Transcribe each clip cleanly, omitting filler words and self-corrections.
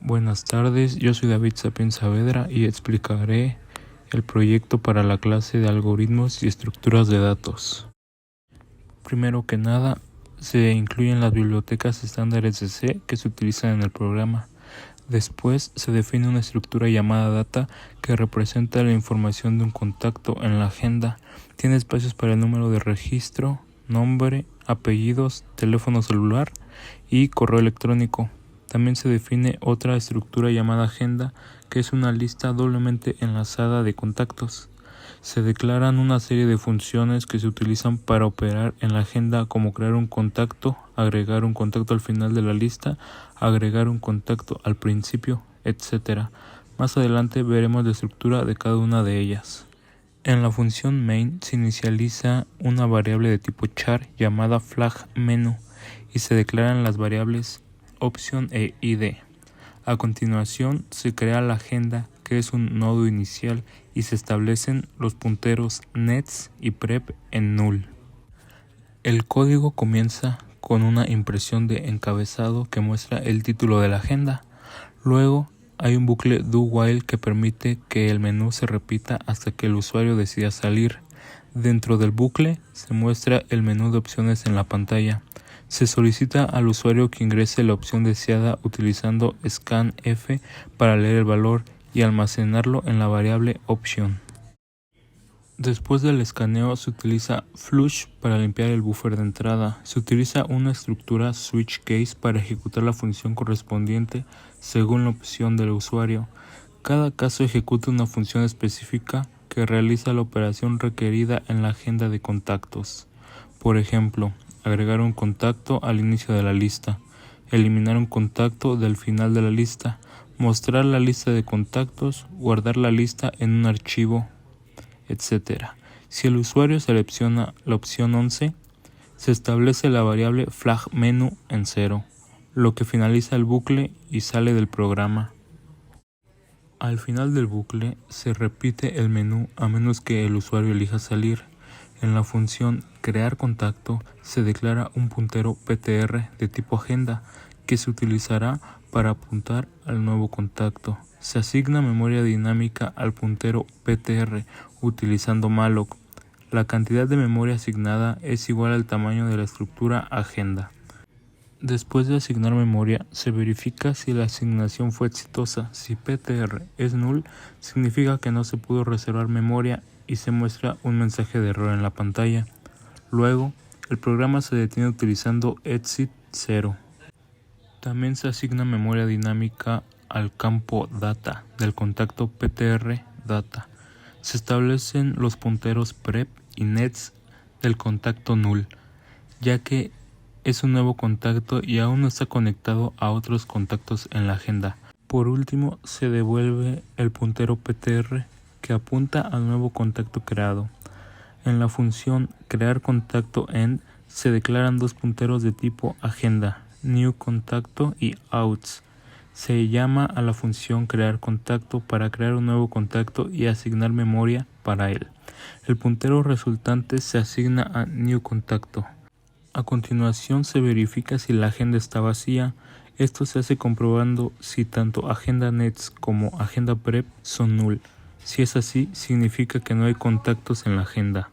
Buenas tardes, yo soy David Sapien Saavedra y explicaré el proyecto para la clase de algoritmos y estructuras de datos. Primero que nada, se incluyen las bibliotecas estándares de C que se utilizan en el programa. Después se define una estructura llamada data que representa la información de un contacto en la agenda. Tiene espacios para el número de registro, nombre, apellidos, teléfono celular y correo electrónico. También se define otra estructura llamada agenda, que es una lista doblemente enlazada de contactos. Se declaran una serie de funciones que se utilizan para operar en la agenda, como crear un contacto, agregar un contacto al final de la lista, agregar un contacto al principio, etc. Más adelante veremos la estructura de cada una de ellas. En la función main se inicializa una variable de tipo char llamada flag_menu y se declaran las variables option e id. A continuación se crea la agenda, que es un nodo inicial, y se establecen los punteros nets y prep en null. El código comienza con una impresión de encabezado que muestra el título de la agenda. Luego hay un bucle do while que permite que el menú se repita hasta que el usuario decida salir. Dentro del bucle se muestra el menú de opciones en la pantalla. Se solicita al usuario que ingrese la opción deseada utilizando scanf para leer el valor y almacenarlo en la variable option. Después del escaneo se utiliza flush para limpiar el buffer de entrada. Se utiliza una estructura switch case para ejecutar la función correspondiente según la opción del usuario. Cada caso ejecuta una función específica que realiza la operación requerida en la agenda de contactos. Por ejemplo, agregar un contacto al inicio de la lista, eliminar un contacto del final de la lista, mostrar la lista de contactos, guardar la lista en un archivo, etc. Si el usuario selecciona la opción 11, se establece la variable flag_menu en 0, lo que finaliza el bucle y sale del programa. Al final del bucle se repite el menú a menos que el usuario elija salir. En la función crear contacto se declara un puntero ptr de tipo agenda que se utilizará para apuntar al nuevo contacto. Se asigna memoria dinámica al puntero ptr utilizando malloc. La cantidad de memoria asignada es igual al tamaño de la estructura agenda. Después de asignar memoria, se verifica si la asignación fue exitosa. Si ptr es null, significa que no se pudo reservar memoria y se muestra un mensaje de error en la pantalla. Luego, el programa se detiene utilizando exit 0. También se asigna memoria dinámica al campo data del contacto ptr data. Se establecen los punteros prep y nets del contacto null, ya que es un nuevo contacto y aún no está conectado a otros contactos en la agenda. Por último, se devuelve el puntero ptr que apunta al nuevo contacto creado. En la función crear contacto end se declaran dos punteros de tipo agenda, new contacto y outs. Se llama a la función crear contacto para crear un nuevo contacto y asignar memoria para él. El puntero resultante se asigna a new contacto. A continuación se verifica si la agenda está vacía. Esto se hace comprobando si tanto agenda nets como agenda prep son null. Si es así, significa que no hay contactos en la agenda.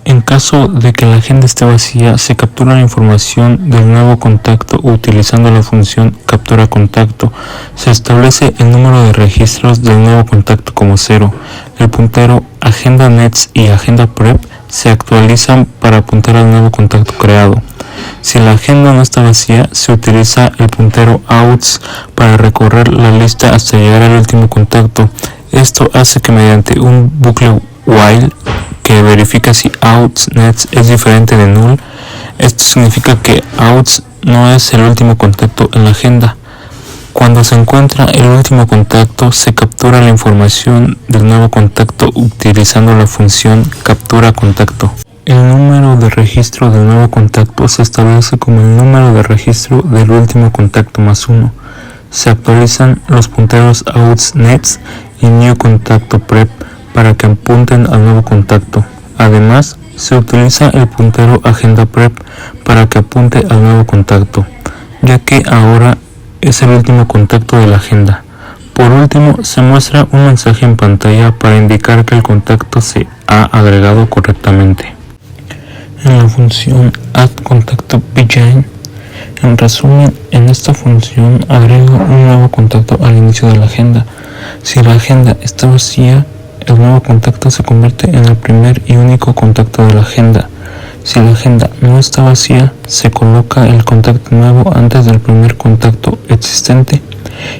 En caso de que la agenda esté vacía, se captura la información del nuevo contacto utilizando la función captura contacto. Se establece el número de registros del nuevo contacto como 0. El puntero agenda nets y agenda prep se actualizan para apuntar al nuevo contacto creado. Si la agenda no está vacía, se utiliza el puntero outs para recorrer la lista hasta llegar al último contacto. Esto hace que mediante un bucle while que verifica si outs nets es diferente de null, esto significa que outs no es el último contacto en la agenda. Cuando se encuentra el último contacto, se captura la información del nuevo contacto utilizando la función captura contacto. El número de registro del nuevo contacto se establece como el número de registro del último contacto más 1. Se actualizan los punteros outs nets y new contacto prep para que apunten al nuevo contacto. Además, se utiliza el puntero agenda prep para que apunte al nuevo contacto, ya que ahora es el último contacto de la agenda. Por último, se muestra un mensaje en pantalla para indicar que el contacto se ha agregado correctamente. En la función addContactBegan, en resumen, en esta función agrega un nuevo contacto al inicio de la agenda. Si la agenda está vacía, el nuevo contacto se convierte en el primer y único contacto de la agenda. Si la agenda no está vacía, se coloca el contacto nuevo antes del primer contacto existente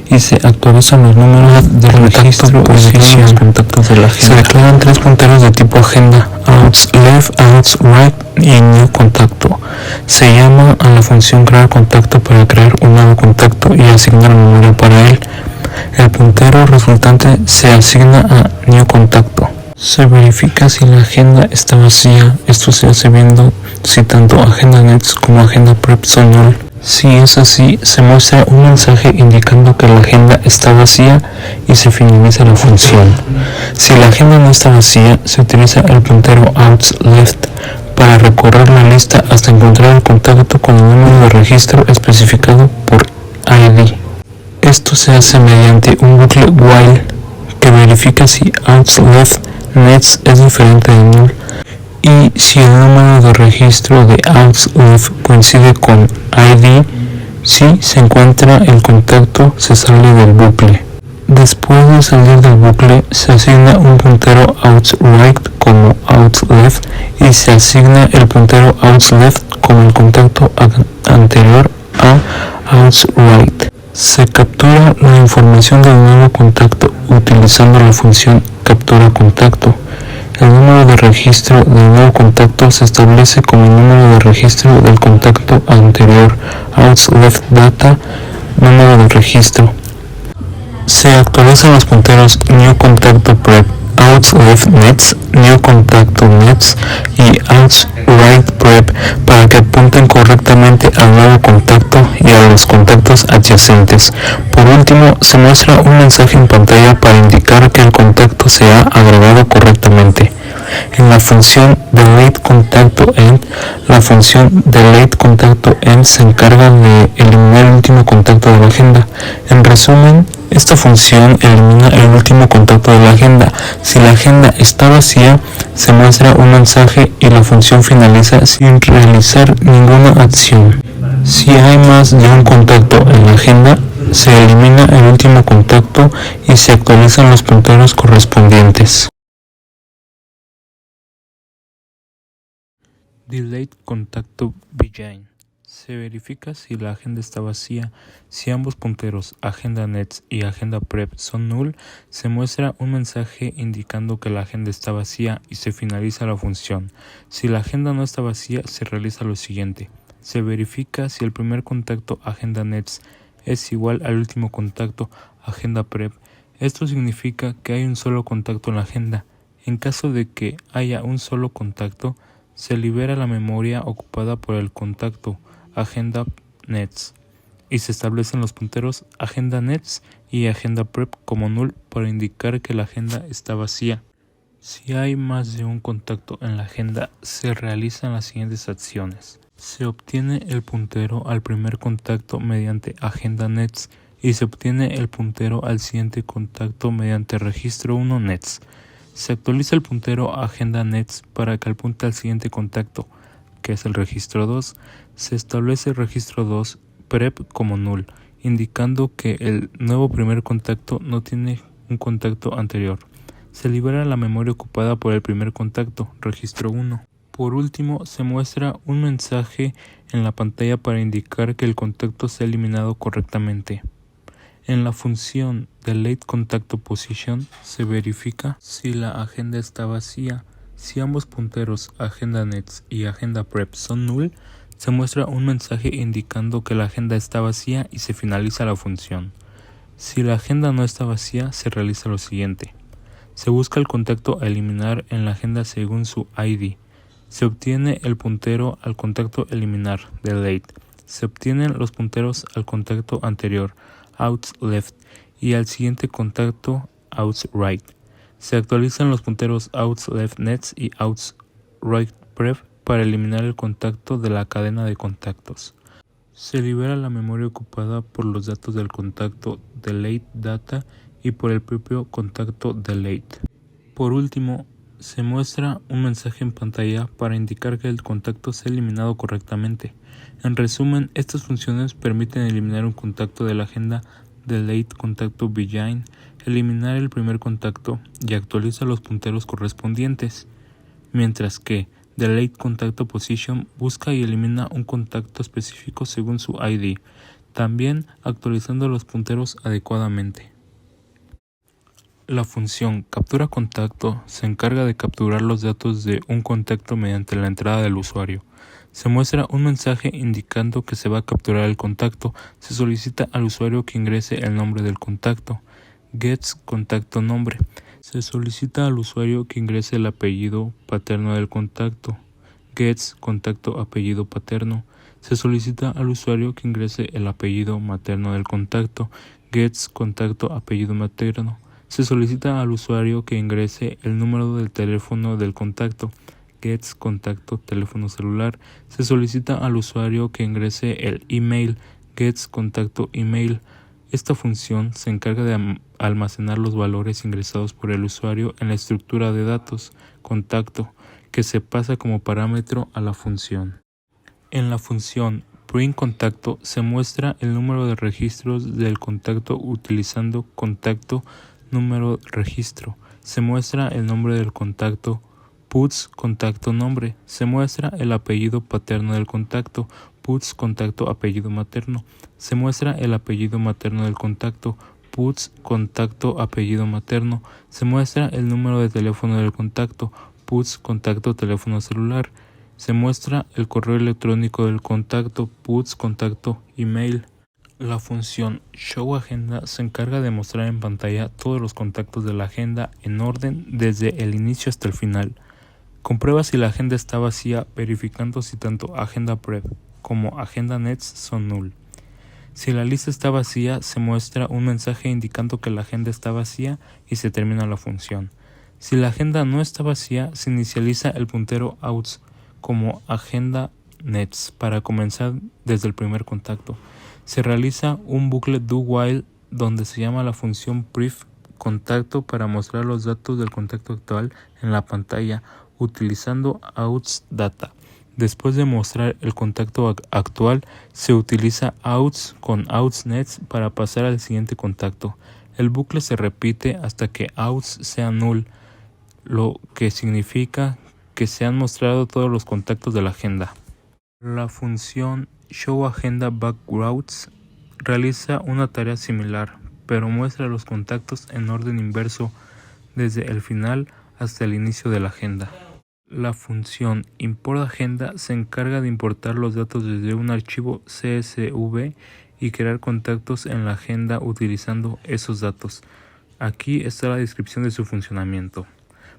y se actualizan los números del registro de los contactos de la agenda. Se declaran 3 punteros de tipo agenda: outs left, outs right y new contacto. Se llama a la función crear contacto para crear un nuevo contacto y asignar memoria para él. El puntero resultante se asigna a new contacto. Se verifica si la agenda está vacía. Esto se hace viendo si tanto AgendaNets como AgendaPrep son null. Si es así, se muestra un mensaje indicando que la agenda está vacía y se finaliza la función. Si la agenda no está vacía, se utiliza el puntero outsLeft para recorrer la lista hasta encontrar el contacto con el número de registro especificado por ID. Esto se hace mediante un bucle while que verifica si outsLeft_nets es diferente de null y si el número de registro de outsLeft coincide con ID. Si se encuentra el contacto, se sale del bucle. Después de salir del bucle, se asigna un puntero outsRight como outsLeft y se asigna el puntero outsLeft como el contacto anterior a outsRight. Se captura la información del nuevo contacto utilizando la función capturaContacto. El número de registro del nuevo contacto se establece como el número de registro del contacto anterior. outsLeftData, número de registro. Se actualizan los punteros newContactoPrep, outsLeftNets, newContactoNets y outsRightPrep para que apunten correctamente al nuevo contacto y a los contactos adyacentes. Por último, se muestra un mensaje en pantalla para indicar que el contacto se ha agregado correctamente. En la función deleteContactoEnd, la función deleteContactoEnd se encarga de eliminar el último contacto de la agenda. En resumen, esta función elimina el último contacto de la agenda. Si la agenda está vacía, se muestra un mensaje y la función finaliza sin realizar ninguna acción. Si hay más de un contacto en la agenda, se elimina el último contacto y se actualizan los punteros correspondientes. deleteContactBegan. Se verifica si la agenda está vacía. Si ambos punteros, AgendaNets y AgendaPrep, son null, se muestra un mensaje indicando que la agenda está vacía y se finaliza la función. Si la agenda no está vacía, se realiza lo siguiente. Se verifica si el primer contacto AgendaNets es igual al último contacto AgendaPrep. Esto significa que hay un solo contacto en la agenda. En caso de que haya un solo contacto, se libera la memoria ocupada por el contacto AgendaNets y se establecen los punteros AgendaNets y AgendaPrep como null para indicar que la agenda está vacía. Si hay más de un contacto en la agenda, se realizan las siguientes acciones. Se obtiene el puntero al primer contacto mediante AgendaNets y se obtiene el puntero al siguiente contacto mediante registro 1nets. Se actualiza el puntero AgendaNets para que apunte al siguiente contacto, que es el registro 2. Se establece el registro 2 prep como null, indicando que el nuevo primer contacto no tiene un contacto anterior. Se libera la memoria ocupada por el primer contacto, registro 1. Por último, se muestra un mensaje en la pantalla para indicar que el contacto se ha eliminado correctamente. En la función deleteContactPosition se verifica si la agenda está vacía. Si ambos punteros AgendaNets y AgendaPrep son null, se muestra un mensaje indicando que la agenda está vacía y se finaliza la función. Si la agenda no está vacía, se realiza lo siguiente. Se busca el contacto a eliminar en la agenda según su ID. Se obtiene el puntero al contacto eliminar, delete. Se obtienen los punteros al contacto anterior, outsLeft, y al siguiente contacto, outsRight. Se actualizan los punteros outsLeftNets y outsRightPrep para eliminar el contacto de la cadena de contactos. Se libera la memoria ocupada por los datos del contacto delete data y por el propio contacto delete. Por último, se muestra un mensaje en pantalla para indicar que el contacto se ha eliminado correctamente. En resumen, estas funciones permiten eliminar un contacto de la agenda delete contacto begin, eliminar el primer contacto y actualiza los punteros correspondientes, mientras que delete contacto position busca y elimina un contacto específico según su ID, también actualizando los punteros adecuadamente. La función captura contacto se encarga de capturar los datos de un contacto mediante la entrada del usuario. Se muestra un mensaje indicando que se va a capturar el contacto. Se solicita al usuario que ingrese el nombre del contacto. Gets contacto nombre. Se solicita al usuario que ingrese el apellido paterno del contacto. Gets contacto apellido paterno. Se solicita al usuario que ingrese el apellido materno del contacto. Gets contacto apellido materno. Se solicita al usuario que ingrese el número del teléfono del contacto. Gets contacto teléfono celular. Se solicita al usuario que ingrese el email. Gets contacto email. Esta función se encarga de almacenar los valores ingresados por el usuario en la estructura de datos contacto, que se pasa como parámetro a la función. En la función print contacto se muestra el número de registros del contacto utilizando contacto número registro. Se muestra el nombre del contacto. Puts contacto nombre. Se muestra el apellido paterno del contacto. Puts contacto apellido materno. Se muestra el apellido materno del contacto. Puts contacto apellido materno. Se muestra el número de teléfono del contacto. Puts contacto teléfono celular. Se muestra el correo electrónico del contacto. Puts contacto email. La función showAgenda se encarga de mostrar en pantalla todos los contactos de la agenda en orden desde el inicio hasta el final. Comprueba si la agenda está vacía verificando si tanto agenda prep como agenda nets son null. Si la lista está vacía, se muestra un mensaje indicando que la agenda está vacía y se termina la función. Si la agenda no está vacía, se inicializa el puntero outs como agenda nets para comenzar desde el primer contacto. Se realiza un bucle do while donde se llama la función pref contacto para mostrar los datos del contacto actual en la pantalla utilizando outs data. Después de mostrar el contacto actual, se utiliza outs con outs nets para pasar al siguiente contacto. El bucle se repite hasta que outs sea null, lo que significa que se han mostrado todos los contactos de la agenda. La función showAgendaBackRoutes realiza una tarea similar, pero muestra los contactos en orden inverso desde el final hasta el inicio de la agenda. La función ImportAgenda se encarga de importar los datos desde un archivo CSV y crear contactos en la agenda utilizando esos datos. Aquí está la descripción de su funcionamiento.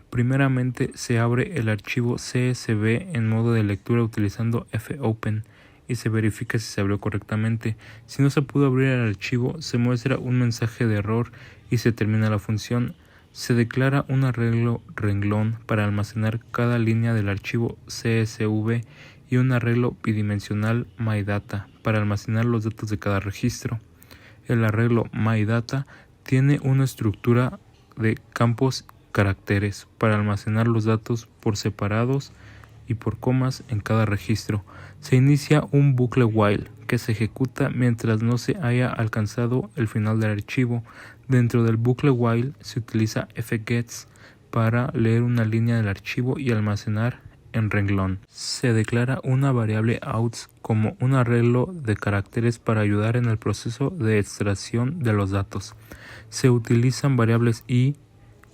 Primeramente se abre el archivo CSV en modo de lectura utilizando fopen y se verifica si se abrió correctamente. Si no se pudo abrir el archivo, se muestra un mensaje de error y se termina la función. Se declara un arreglo renglón para almacenar cada línea del archivo CSV y un arreglo bidimensional MyData para almacenar los datos de cada registro. El arreglo MyData tiene una estructura de campos caracteres para almacenar los datos por separados y por comas en cada registro. Se inicia un bucle while que se ejecuta mientras no se haya alcanzado el final del archivo. Dentro del bucle while se utiliza fgets para leer una línea del archivo y almacenar en renglón. Se declara una variable outs como un arreglo de caracteres para ayudar en el proceso de extracción de los datos. Se utilizan variables i,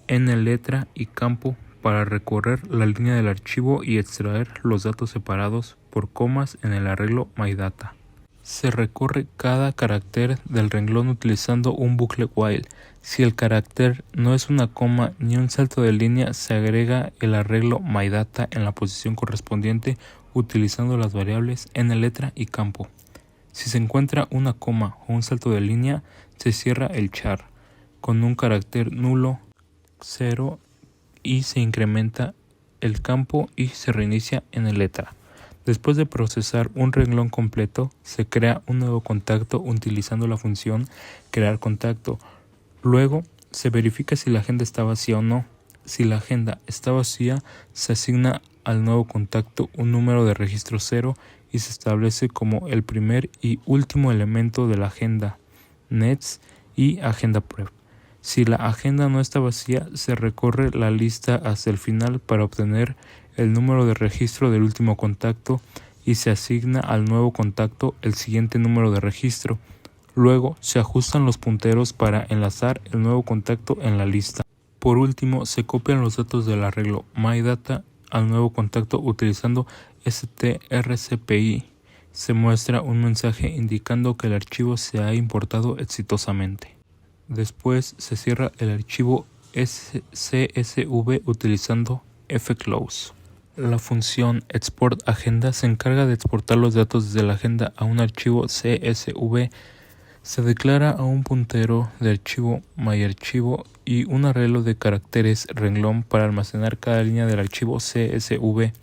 n letra y campo para recorrer la línea del archivo y extraer los datos separados por comas en el arreglo MyData. Se recorre cada carácter del renglón utilizando un bucle while. Si el carácter no es una coma ni un salto de línea, se agrega el arreglo MyData en la posición correspondiente utilizando las variables n letra y campo. Si se encuentra una coma o un salto de línea, se cierra el char con un carácter nulo 0 y se incrementa el campo y se reinicia n letra. Después de procesar un renglón completo, se crea un nuevo contacto utilizando la función crear contacto. Luego, se verifica si la agenda está vacía o no. Si la agenda está vacía, se asigna al nuevo contacto un número de registro 0 y se establece como el primer y último elemento de la agenda Nets y agenda prep. Si la agenda no está vacía, se recorre la lista hasta el final para obtener el número de registro del último contacto y se asigna al nuevo contacto el siguiente número de registro. Luego se ajustan los punteros para enlazar el nuevo contacto en la lista. Por último, se copian los datos del arreglo MyData al nuevo contacto utilizando strcpy. Se muestra un mensaje indicando que el archivo se ha importado exitosamente. Después se cierra el archivo CSV utilizando fclose. La función export agenda se encarga de exportar los datos desde la agenda a un archivo CSV. Se declara a un puntero de archivo myarchivo y un arreglo de caracteres renglón para almacenar cada línea del archivo CSV.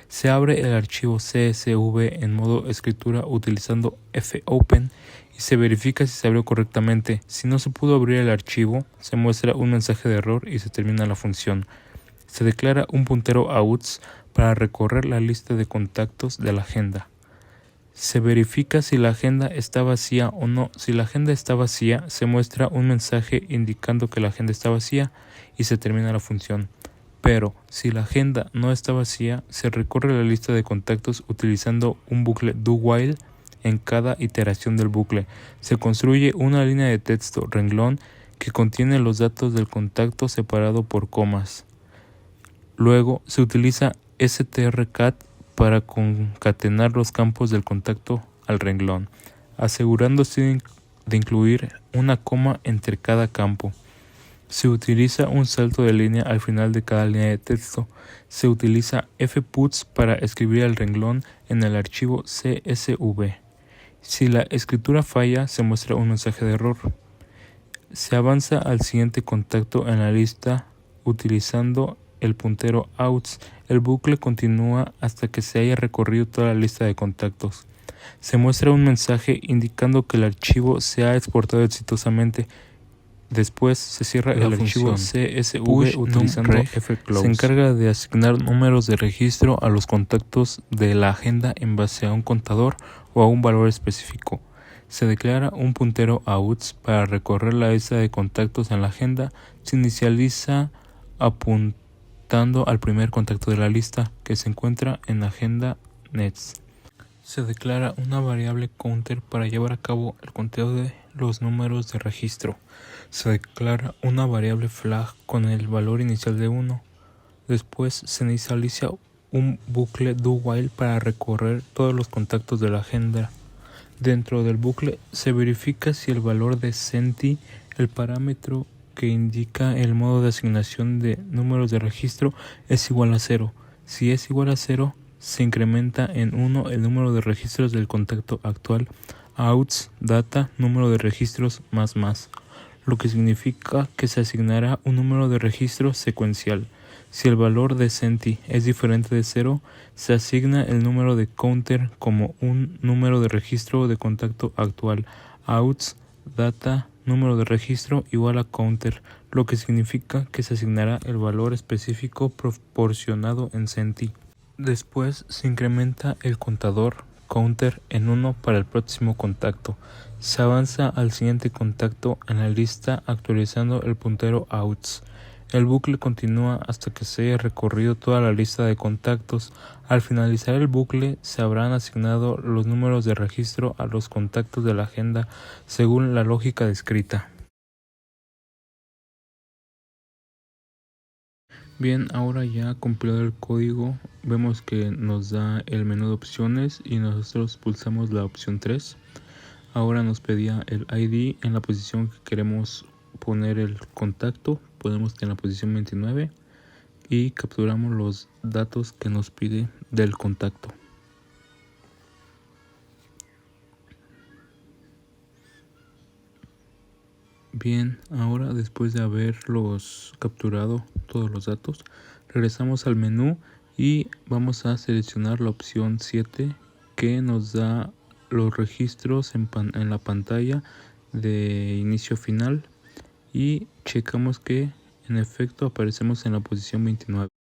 Se abre el archivo CSV en modo escritura utilizando fopen y se verifica si se abrió correctamente. Si no se pudo abrir el archivo, se muestra un mensaje de error y se termina la función. Se declara un puntero outs para recorrer la lista de contactos de la agenda. Se verifica si la agenda está vacía o no. Si la agenda está vacía, se muestra un mensaje indicando que la agenda está vacía y se termina la función. Pero si la agenda no está vacía, se recorre la lista de contactos utilizando un bucle do-while. En cada iteración del bucle se construye una línea de texto renglón que contiene los datos del contacto separado por comas. Luego se utiliza strcat para concatenar los campos del contacto al renglón, asegurándose de incluir una coma entre cada campo. Se utiliza un salto de línea al final de cada línea de texto. Se utiliza fputs para escribir el renglón en el archivo CSV. Si la escritura falla, se muestra un mensaje de error. Se avanza al siguiente contacto en la lista utilizando el puntero outs. El bucle continúa hasta que se haya recorrido toda la lista de contactos. Se muestra un mensaje indicando que el archivo se ha exportado exitosamente. Después se cierra el archivo CSV utilizando fclose. Se encarga de asignar números de registro a los contactos de la agenda en base a un contador o a un valor específico. Se declara un puntero outs para recorrer la lista de contactos en la agenda. Se inicializa apuntando al primer contacto de la lista que se encuentra en la agenda nets. Se declara una variable counter para llevar a cabo el conteo de los números de registro. Se declara una variable flag con el valor inicial de 1. Después se inicializa un bucle do-while para recorrer todos los contactos de la agenda. Dentro del bucle se verifica si el valor de centi, el parámetro que indica el modo de asignación de números de registro, es igual a 0. Si es igual a 0, se incrementa en 1 el número de registros del contacto actual, outs, data, número de registros más, lo que significa que se asignará un número de registro secuencial. Si el valor de centi es diferente de 0, se asigna el número de counter como un número de registro de contacto actual, outs, data, número de registro igual a counter, lo que significa que se asignará el valor específico proporcionado en centi. Después se incrementa el contador counter en 1 para el próximo contacto. Se avanza al siguiente contacto en la lista actualizando el puntero outs. El bucle continúa hasta que se haya recorrido toda la lista de contactos. Al finalizar el bucle, se habrán asignado los números de registro a los contactos de la agenda según la lógica descrita. Bien, ahora ya compilado el código, vemos que nos da el menú de opciones y nosotros pulsamos la opción 3. Ahora nos pedía el ID en la posición que queremos poner el contacto, ponemos en la posición 29 y capturamos los datos que nos pide del contacto. Bien, ahora después de haberlos capturado todos los datos, regresamos al menú y vamos a seleccionar la opción 7 que nos da los registros en la pantalla de inicio final y checamos que en efecto aparecemos en la posición 29.